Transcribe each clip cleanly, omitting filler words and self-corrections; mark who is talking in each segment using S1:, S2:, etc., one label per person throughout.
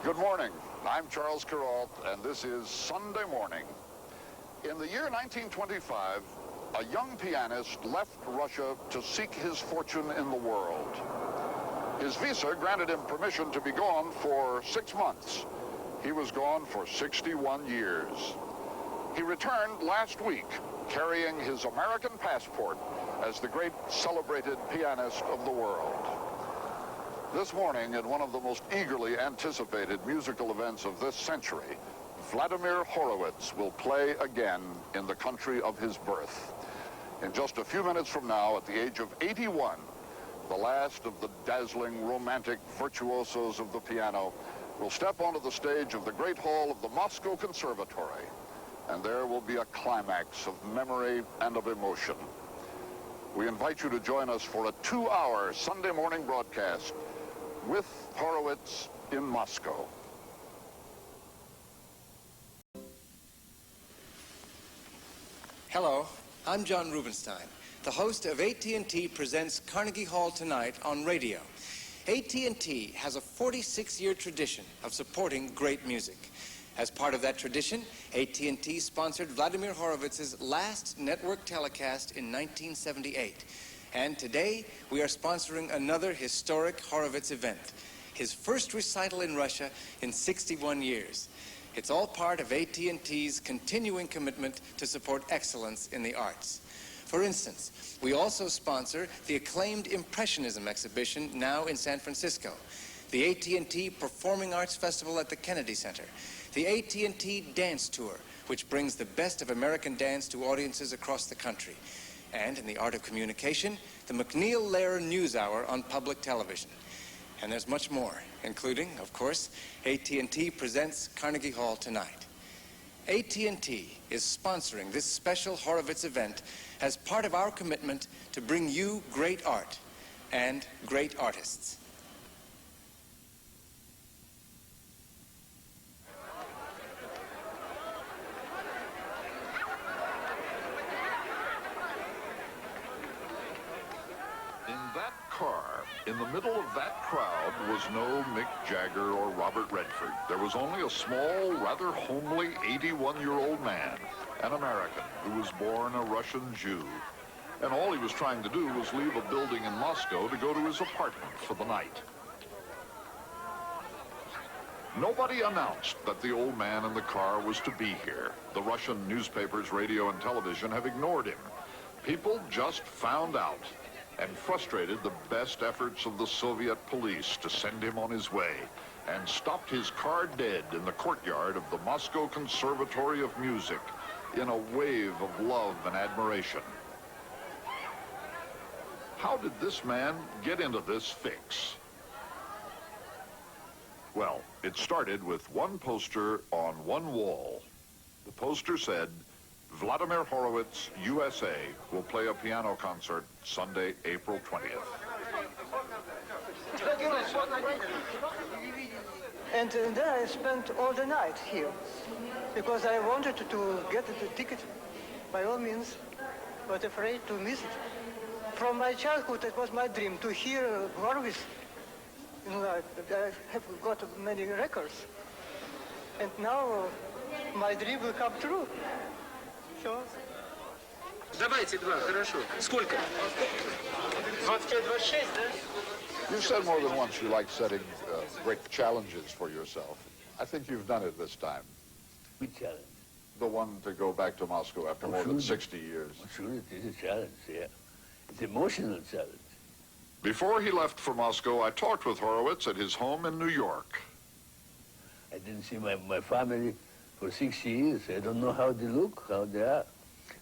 S1: Good morning. I'm Charles Kuralt, and this is Sunday Morning. In the year 1925, a young pianist left Russia to seek his fortune in the world. His visa granted him permission to be gone for 6 months. He was gone for 61 years. He returned last week, carrying his American passport as the great celebrated pianist of the world. This morning, at one of the most eagerly anticipated musical events of this century, Vladimir Horowitz will play again in the country of his birth. In just a few minutes from now, at the age of 81, the last of the dazzling, romantic virtuosos of the piano will step onto the stage of the Great Hall of the Moscow Conservatory, and there will be a climax of memory and of emotion. We invite you to join us for a 2-hour Sunday morning broadcast with Horowitz in Moscow.
S2: Hello, I'm John Rubinstein, the host of AT&T Presents Carnegie Hall Tonight on radio. AT&T has a 46-year tradition of supporting great music. As part of that tradition, AT&T sponsored Vladimir Horowitz's last network telecast in 1978. And today, we are sponsoring another historic Horowitz event, his first recital in Russia in 61 years. It's all part of AT&T's continuing commitment to support excellence in the arts. For instance, we also sponsor the acclaimed Impressionism exhibition now in San Francisco, the AT&T Performing Arts Festival at the Kennedy Center, the AT&T Dance Tour, which brings the best of American dance to audiences across the country. And in the art of communication, the McNeil-Lehrer NewsHour on public television. And there's much more, including, of course, AT&T Presents Carnegie Hall Tonight. AT&T is sponsoring this special Horowitz event as part of our commitment to bring you great art and great artists.
S1: In the middle of that crowd was no Mick Jagger or Robert Redford. There was only a small, rather homely 81-year-old man, an American, who was born a Russian Jew. And all he was trying to do was leave a building in Moscow to go to his apartment for the night. Nobody announced that the old man in the car was to be here. The Russian newspapers, radio, and television have ignored him. People just found out and frustrated the best efforts of the Soviet police to send him on his way, and stopped his car dead in the courtyard of the Moscow Conservatory of Music in a wave of love and admiration. How did this man get into this fix? Well, it started with one poster on one wall. The poster said, Vladimir Horowitz, USA, will play a piano concert Sunday, April 20th.
S3: And then I spent all the night here because I wanted to get the ticket by all means, but afraid to miss it. From my childhood, it was my dream to hear Horowitz. You know, I have got many records. And now my dream will come true.
S4: Давайте два, хорошо. Сколько? 25-26, да?
S1: You've said more than once you like setting great challenges for yourself. I think you've done it this time.
S5: Which challenge?
S1: The one to go back to Moscow after more than 60 years.
S5: Sure, it is a challenge, yeah. It's an emotional challenge.
S1: Before he left for Moscow, I talked with Horowitz at his home in New York.
S5: I didn't see my family for 60 years. I don't know how they look, how they are.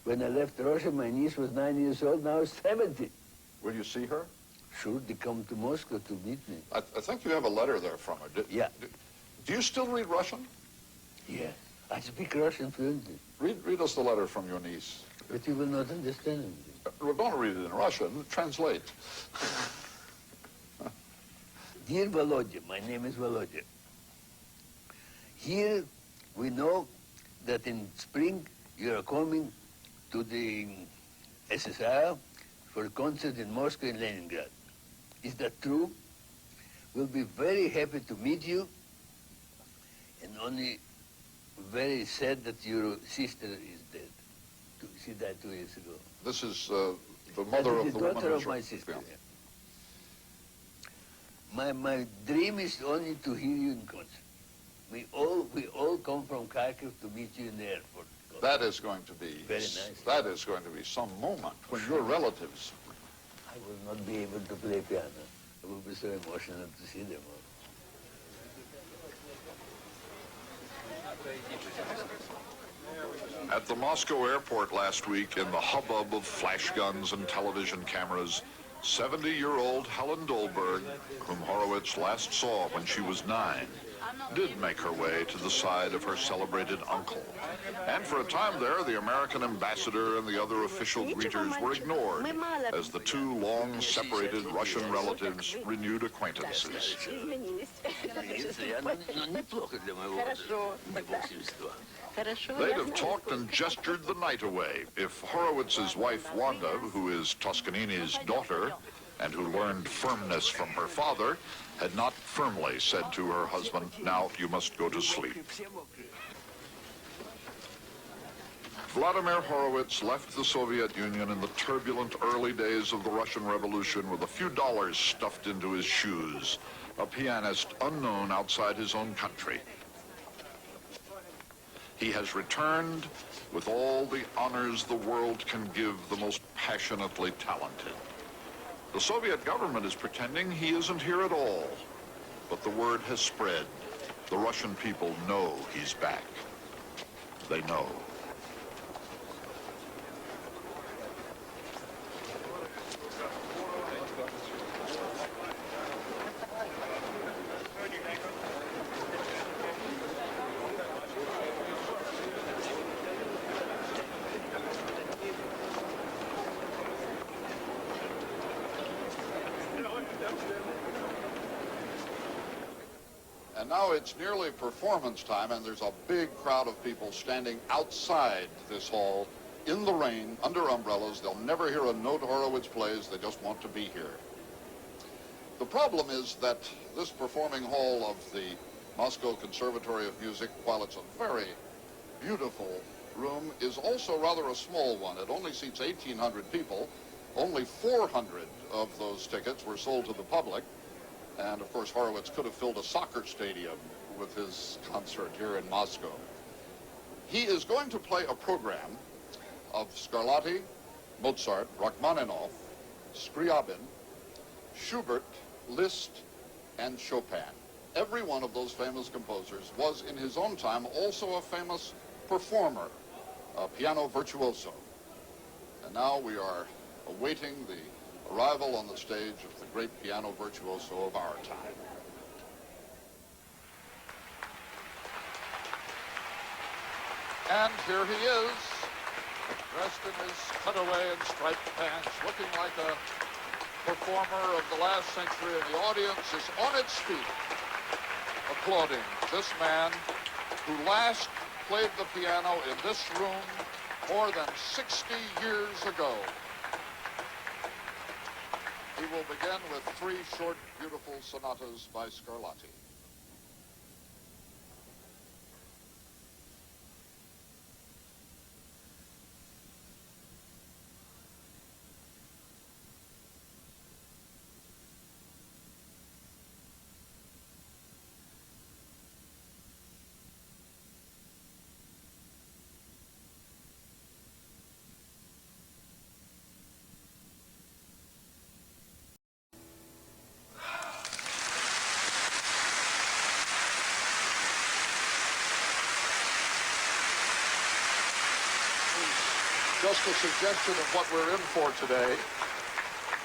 S5: When I left Russia, my niece was 9 years old, now 70.
S1: Will you see her?
S5: Sure, they come to Moscow to meet me.
S1: I think you have a letter there from her.
S5: Yeah.
S1: Do you still read Russian?
S5: Yeah, I speak Russian fluently.
S1: Read us the letter from your niece.
S5: But you will not understand it.
S1: We're going to read it in Russian. Translate.
S5: Dear Volodya, my name is Volodya. Here we know that in spring you are coming to the SSR for a concert in Moscow and Leningrad. Is that true? We'll be very happy to meet you And only very sad that your sister is dead. She died 2 years ago.
S1: This is the mother of the woman
S5: daughter
S1: who's
S5: of my
S1: written-
S5: sister.
S1: yeah.
S5: Yeah. My dream is only to hear you in concert. We all come from Kharkiv to meet you in the airport.
S1: That is going to be
S5: Very nice.
S1: That is going to be some moment when your relatives.
S5: I will not be able to play piano. I will be so emotional to see them all.
S1: At the Moscow airport last week, in the hubbub of flash guns and television cameras, 70-year-old Helen Dolberg, whom Horowitz last saw when she was 9, did make her way to the side of her celebrated uncle. And for a time there, the American ambassador and the other official greeters were ignored as the two long-separated Russian relatives renewed acquaintances. They'd have talked and gestured the night away if Horowitz's wife, Wanda, who is Toscanini's daughter, and who learned firmness from her father, had not firmly said to her husband, "Now you must go to sleep." Vladimir Horowitz left the Soviet Union in the turbulent early days of the Russian Revolution with a few dollars stuffed into his shoes, a pianist unknown outside his own country. He has returned with all the honors the world can give the most passionately talented. The Soviet government is pretending he isn't here at all, but the word has spread. The Russian people know he's back. They know. And now it's nearly performance time, and there's a big crowd of people standing outside this hall in the rain, under umbrellas. They'll never hear a note Horowitz plays. They just want to be here. The problem is that this performing hall of the Moscow Conservatory of Music, while it's a very beautiful room, is also rather a small one. It only seats 1,800 people. Only 400 of those tickets were sold to the public. And, of course, Horowitz could have filled a soccer stadium with his concert here in Moscow. He is going to play a program of Scarlatti, Mozart, Rachmaninoff, Scriabin, Schubert, Liszt, and Chopin. Every one of those famous composers was, in his own time, also a famous performer, a piano virtuoso. And now we are awaiting the arrival on the stage of the great piano virtuoso of our time. And here he is, dressed in his cutaway and striped pants, looking like a performer of the last century, and the audience is on its feet, applauding this man who last played the piano in this room more than 60 years ago. He will begin with 3 short, beautiful sonatas by Scarlatti. Just a suggestion of what we're in for today.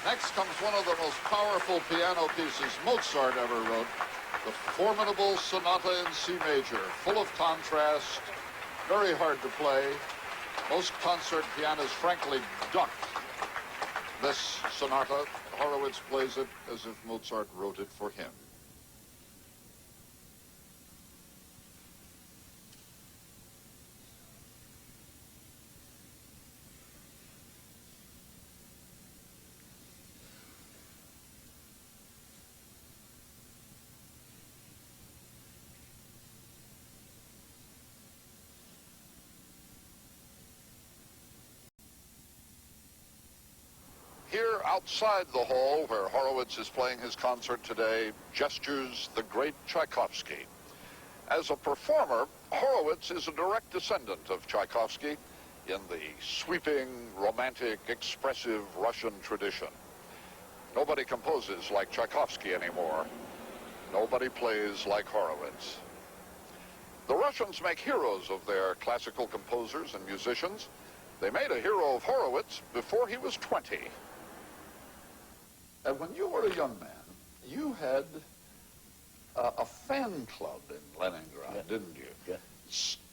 S1: Next comes one of the most powerful piano pieces Mozart ever wrote, the formidable Sonata in C major, full of contrast, very hard to play. Most concert pianists, frankly, duck this sonata. Horowitz plays it as if Mozart wrote it for him. Here outside the hall where Horowitz is playing his concert today gestures the great Tchaikovsky. As a performer, Horowitz is a direct descendant of Tchaikovsky in the sweeping, romantic, expressive Russian tradition. Nobody composes like Tchaikovsky anymore. Nobody plays like Horowitz. The Russians make heroes of their classical composers and musicians. They made a hero of Horowitz before he was 20. And when you were a young man, you had a fan club in Leningrad,
S5: Yeah.
S1: didn't you?
S5: Yeah.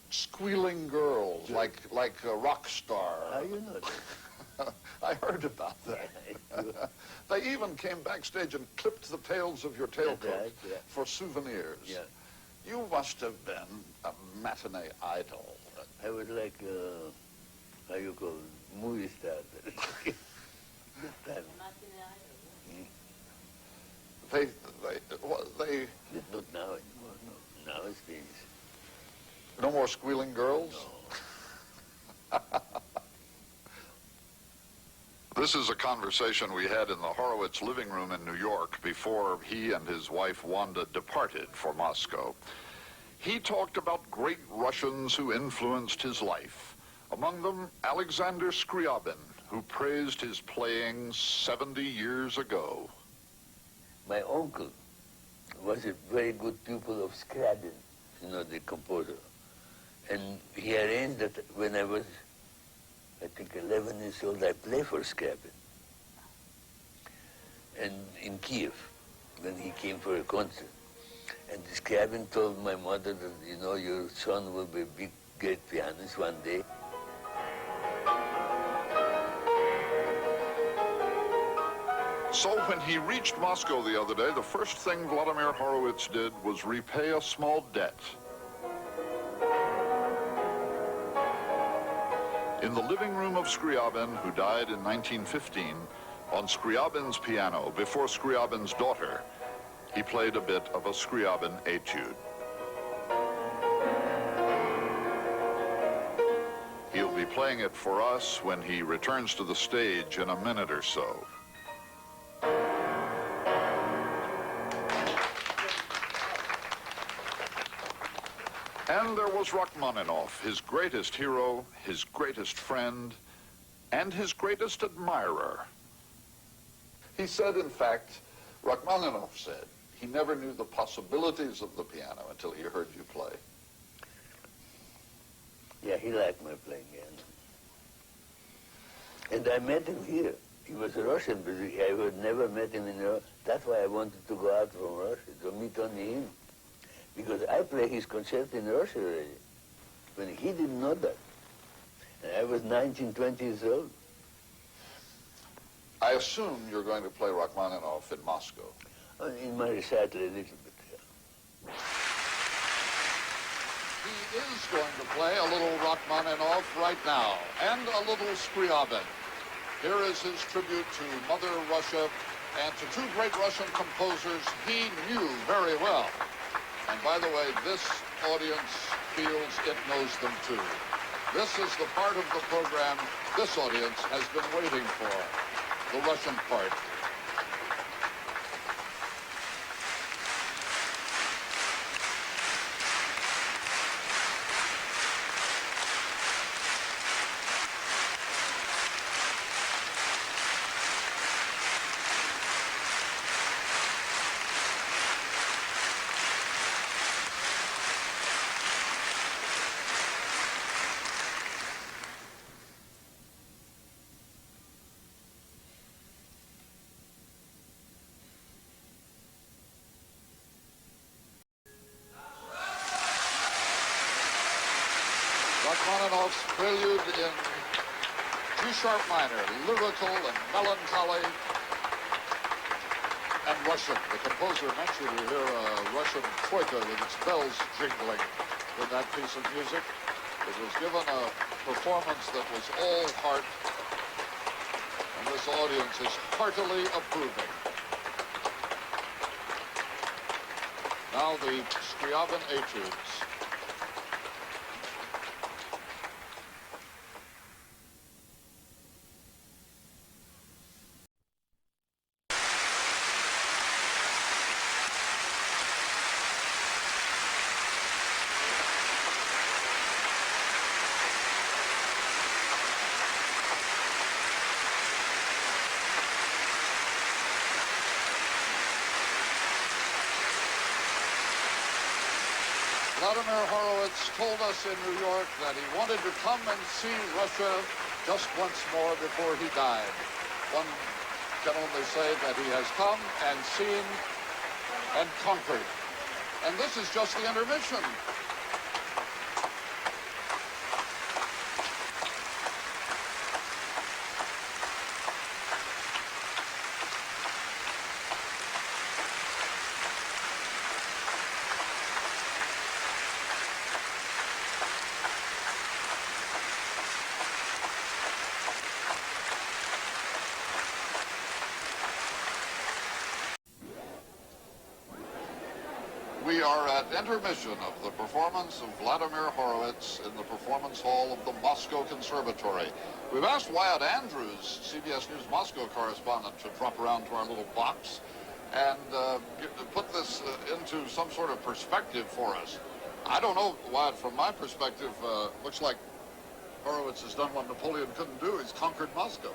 S1: Squealing girls,
S5: Yeah.
S1: like a rock star.
S5: How you know that?
S1: I heard about that.
S5: Yeah,
S1: They even came backstage and clipped the tails of your tailcoat
S5: right, yeah.
S1: for souvenirs.
S5: Yeah.
S1: You must have been a matinee idol.
S5: I was like, how you call it, movie star. That time.
S1: They
S5: Not now anymore, no. Now it's finished.
S1: no more squealing girls? This is a conversation we had in the Horowitz living room in New York before he and his wife Wanda departed for Moscow. He talked about great Russians who influenced his life. Among them, Alexander Scriabin, who praised his playing 70 years ago.
S5: My uncle was a very good pupil of Scriabin, you know, the composer. And he arranged that when I was, I think, 11 years old, I played for Scriabin. And in Kiev, when he came for a concert. And Scriabin told my mother that, you know, your son will be a big, great pianist one day.
S1: So when he reached Moscow the other day, the first thing Vladimir Horowitz did was repay a small debt. In the living room of Scriabin, who died in 1915, on Scriabin's piano, before Scriabin's daughter, he played a bit of a Scriabin étude. He'll be playing it for us when he returns to the stage in a minute or so. And there was Rachmaninoff, his greatest hero, his greatest friend, and his greatest admirer. He said, in fact, Rachmaninoff said, he never knew the possibilities of the piano until he heard you play.
S5: Yeah, he liked my playing, yeah. And I met him here. He was a Russian, but I had never met him in Russia. That's why I wanted to go out from Russia, to meet only him. Because I play his concert in Russia already, when he didn't know that. And I was 19, 20 years old.
S1: I assume you're going to play Rachmaninoff in Moscow.
S5: In my recital, a little bit, yeah.
S1: He is going to play a little Rachmaninoff right now, and a little Scriabin. Here is his tribute to Mother Russia and to two great Russian composers he knew very well. And by the way, this audience feels it knows them too. This is the part of the program this audience has been waiting for, the Russian part. Rachmaninoff's prelude in G-sharp minor, lyrical and melancholy and Russian. The composer mentioned you hear a Russian troika with its bells jingling in that piece of music. It was given a performance that was all heart, and this audience is heartily approving. Now the Scriabin Études. Vladimir Horowitz told us in New York that he wanted to come and see Russia just once more before he died. One can only say that he has come and seen and conquered. And this is just the intermission. We are at intermission of the performance of Vladimir Horowitz in the performance hall of the Moscow Conservatory. We've asked Wyatt Andrews, CBS News Moscow correspondent, to drop around to our little box and put this into some sort of perspective for us. I don't know, Wyatt, from my perspective, looks like Horowitz has done what Napoleon couldn't do. He's conquered Moscow.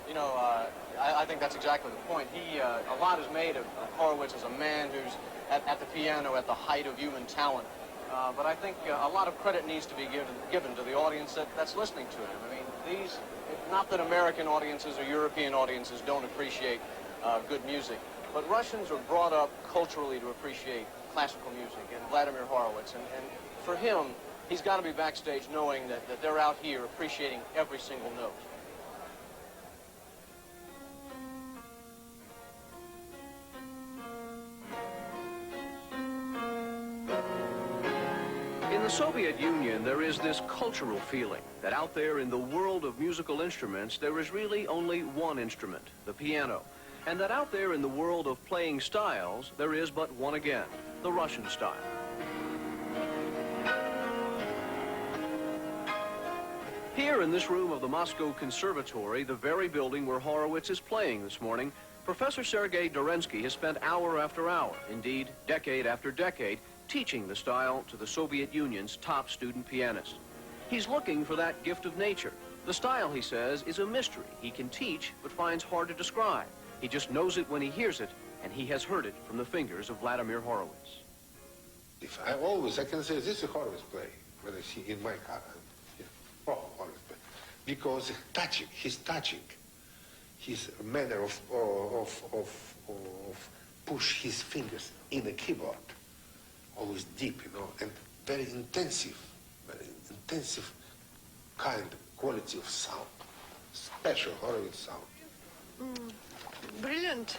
S6: You know, I think that's exactly the point. A lot is made of Horowitz as a man who's at the piano at the height of human talent. But I think a lot of credit needs to be given to the audience that's listening to him. I mean, not that American audiences or European audiences don't appreciate good music, but Russians are brought up culturally to appreciate classical music and Vladimir Horowitz. And for him, he's got to be backstage knowing that they're out here appreciating every single note.
S7: In the Soviet Union, there is this cultural feeling that out there in the world of musical instruments, there is really only one instrument, the piano, and that out there in the world of playing styles, there is but one again, the Russian style. Here in this room of the Moscow Conservatory, the very building where Horowitz is playing this morning, Professor Sergei Dorensky has spent hour after hour, indeed decade after decade, teaching the style to the Soviet Union's top student pianist. He's looking for that gift of nature. The style, he says, is a mystery he can teach but finds hard to describe. He just knows it when he hears it, and he has heard it from the fingers of Vladimir Horowitz.
S8: If I can say this is a Horowitz play when I see in my car. Horowitz play. Because he's touching. His manner of push his fingers in the keyboard. Always deep, you know, and very intensive kind, quality of sound. Special Horowitz sound.
S9: Brilliant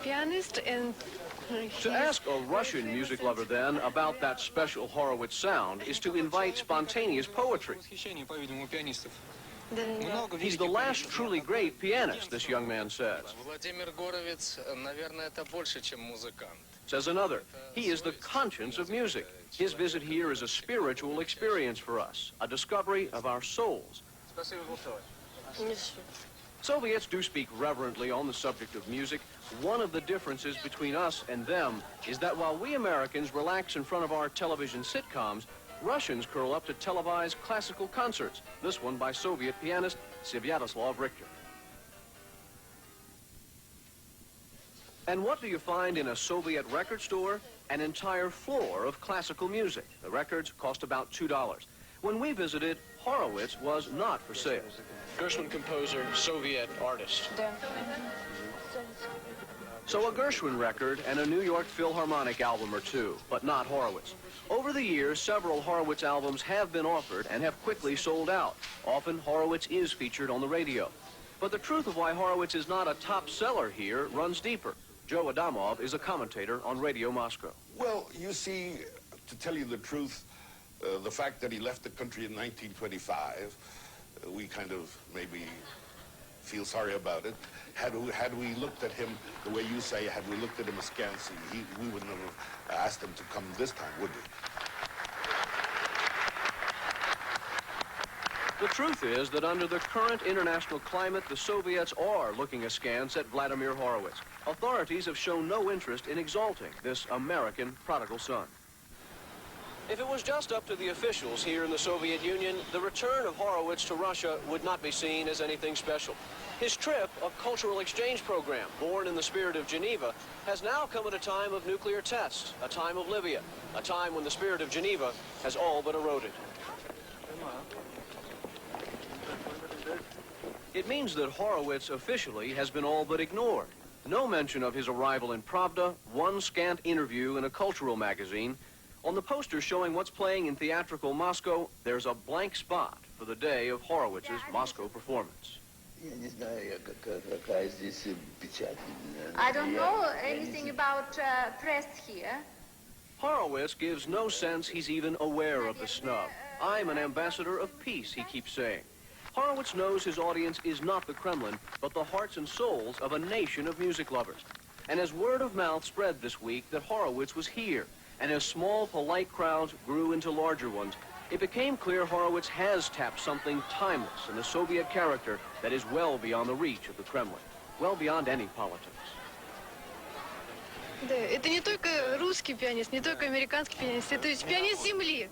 S9: pianist and...
S7: To ask a Russian music lover, then, about that special Horowitz sound is to invite spontaneous poetry. He's the last truly great pianist, this young man says.
S2: Vladimir Horowitz, наверное, это больше, чем музыкант.
S7: Says another, he is the conscience of music. His visit here is a spiritual experience for us, a discovery of our souls. Soviets do speak reverently on the subject of music. One of the differences between us and them is that while we Americans relax in front of our television sitcoms, Russians curl up to televised classical concerts, this one by Soviet pianist Sviatoslav Richter. And what do you find in a Soviet record store? An entire floor of classical music. The records cost about $2. When we visited, Horowitz was not for sale.
S6: Gershwin composer, Soviet artist.
S7: So a Gershwin record and a New York Philharmonic album or two, but not Horowitz. Over the years, several Horowitz albums have been offered and have quickly sold out. Often, Horowitz is featured on the radio. But the truth of why Horowitz is not a top seller here runs deeper. Joe Adamov is a commentator on Radio Moscow.
S10: Well, you see, to tell you the truth, the fact that he left the country in 1925, we kind of maybe feel sorry about it. Had we looked at him the way you say, had we looked at him askance, we wouldn't have asked him to come this time, would we?
S7: The truth is that under the current international climate, the Soviets are looking askance at Vladimir Horowitz. Authorities have shown no interest in exalting this American prodigal son. If it was just up to the officials here in the Soviet Union, the return of Horowitz to Russia would not be seen as anything special. His trip, a cultural exchange program born in the spirit of Geneva, has now come at a time of nuclear tests, a time of Libya, a time when the spirit of Geneva has all but eroded. It means that Horowitz officially has been all but ignored. No mention of his arrival in Pravda, one scant interview in a cultural magazine. On the poster showing what's playing in theatrical Moscow, there's a blank spot for the day of Horowitz's Moscow performance.
S11: I don't know anything about press here.
S7: Horowitz gives no sense he's even aware of the snub. I'm an ambassador of peace, he keeps saying. Horowitz knows his audience is not the Kremlin, but the hearts and souls of a nation of music lovers. And as word of mouth spread this week that Horowitz was here, and as small, polite crowds grew into larger ones, it became clear Horowitz has tapped something timeless in the Soviet character that is well beyond the reach of the Kremlin, well beyond any politics.
S9: Да, это не только русский пианист, не только американский пианист, это ведь пианист земли.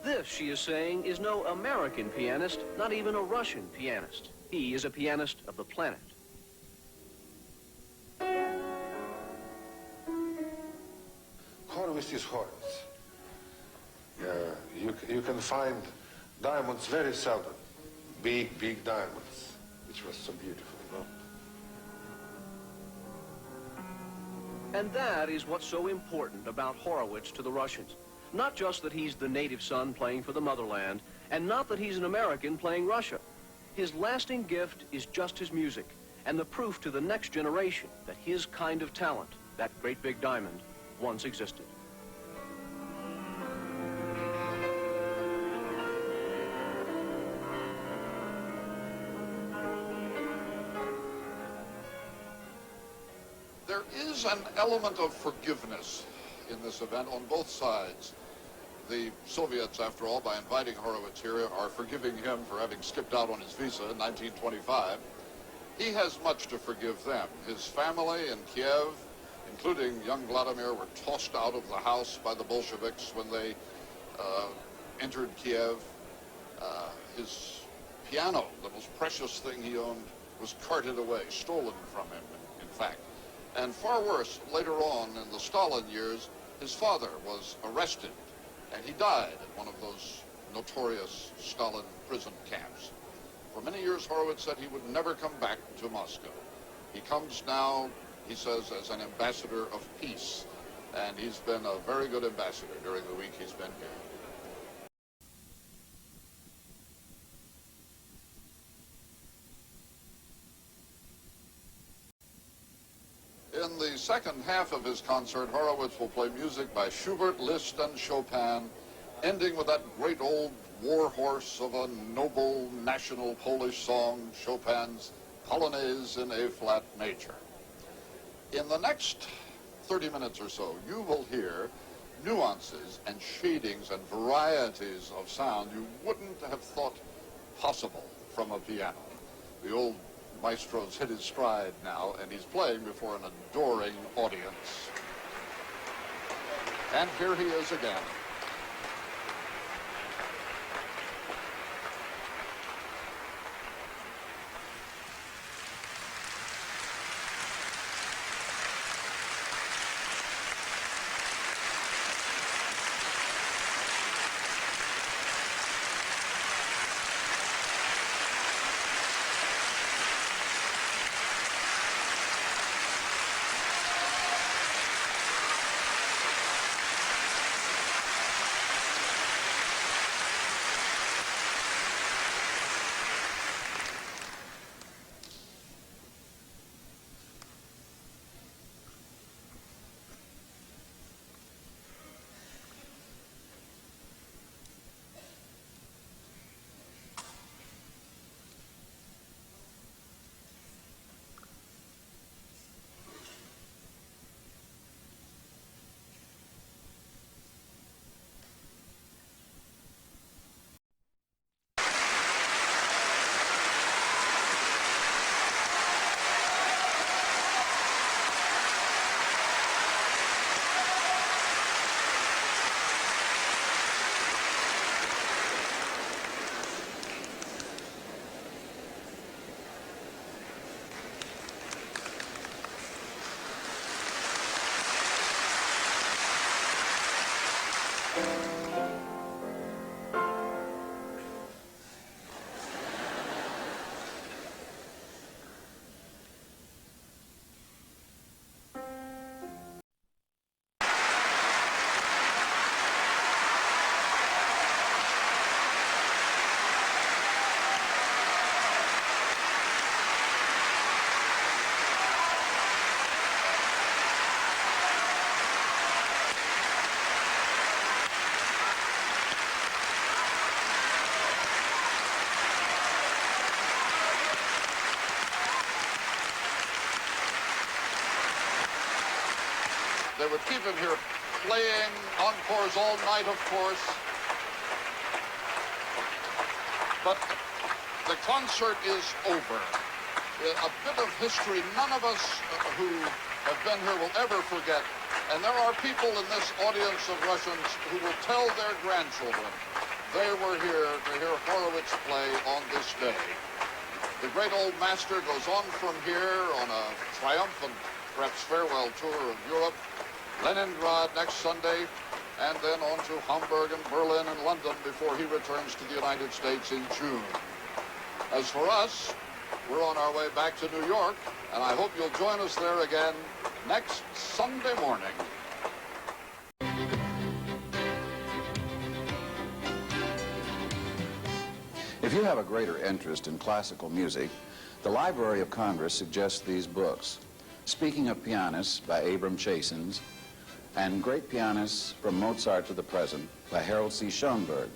S7: This, she is saying, is no American pianist, not even a Russian pianist. He is a pianist of the planet.
S8: Horowitz is Horowitz. You can find diamonds very seldom. Big, big diamonds, which was so beautiful, no?
S7: And that is what's so important about Horowitz to the Russians. Not just that he's the native son playing for the motherland, and not that he's an American playing Russia. His lasting gift is just his music, and the proof to the next generation that his kind of talent, that great big diamond, once existed.
S1: There is an element of forgiveness in this event on both sides. The Soviets, after all, by inviting Horowitz here, are forgiving him for having skipped out on his visa in 1925. He has much to forgive them. His family in Kiev, including young Vladimir, were tossed out of the house by the Bolsheviks when they entered Kiev. His piano, the most precious thing he owned, was carted away, stolen from him, in fact. And far worse, later on in the Stalin years, his father was arrested, and he died at one of those notorious Stalin prison camps. For many years, Horowitz said he would never come back to Moscow. He comes now, he says, as an ambassador of peace, and he's been a very good ambassador during the week he's been here. In the second half of his concert, Horowitz will play music by Schubert, Liszt, and Chopin, ending with that great old war horse of a noble national Polish song, Chopin's Polonaise in A-flat major. In the next 30 minutes or so, you will hear nuances and shadings and varieties of sound you wouldn't have thought possible from a piano. The old maestro's hit his stride now, and he's playing before an adoring audience. And here he is again. They would keep him here playing encores all night, of course. But the concert is over. A bit of history none of us who have been here will ever forget. And there are people in this audience of Russians who will tell their grandchildren they were here to hear Horowitz play on this day. The great old master goes on from here on a triumphant, perhaps farewell tour of Europe, Leningrad next Sunday, and then on to Hamburg and Berlin and London before he returns to the United States in June. As for us, we're on our way back to New York, and I hope you'll join us there again next Sunday morning.
S12: If you have a greater interest in classical music, the Library of Congress suggests these books, Speaking of Pianists by Abram Chasins, and Great Pianists from Mozart to the Present by Harold C. Schoenberg.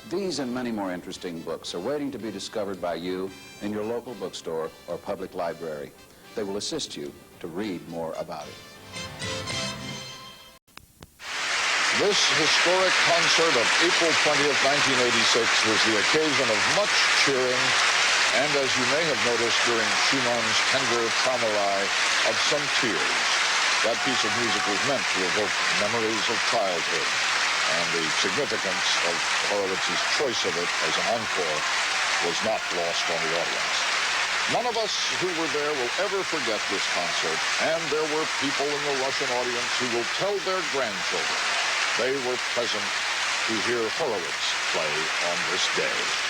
S12: These and many more interesting books are waiting to be discovered by you in your local bookstore or public library. They will assist you to read more about it.
S1: This historic concert of April 20th, 1986 was the occasion of much cheering and, as you may have noticed during Schumann's tender Träumerei, of some tears. That piece of music was meant to evoke memories of childhood, and the significance of Horowitz's choice of it as an encore was not lost on the audience. None of us who were there will ever forget this concert, and there were people in the Russian audience who will tell their grandchildren they were present to hear Horowitz play on this day.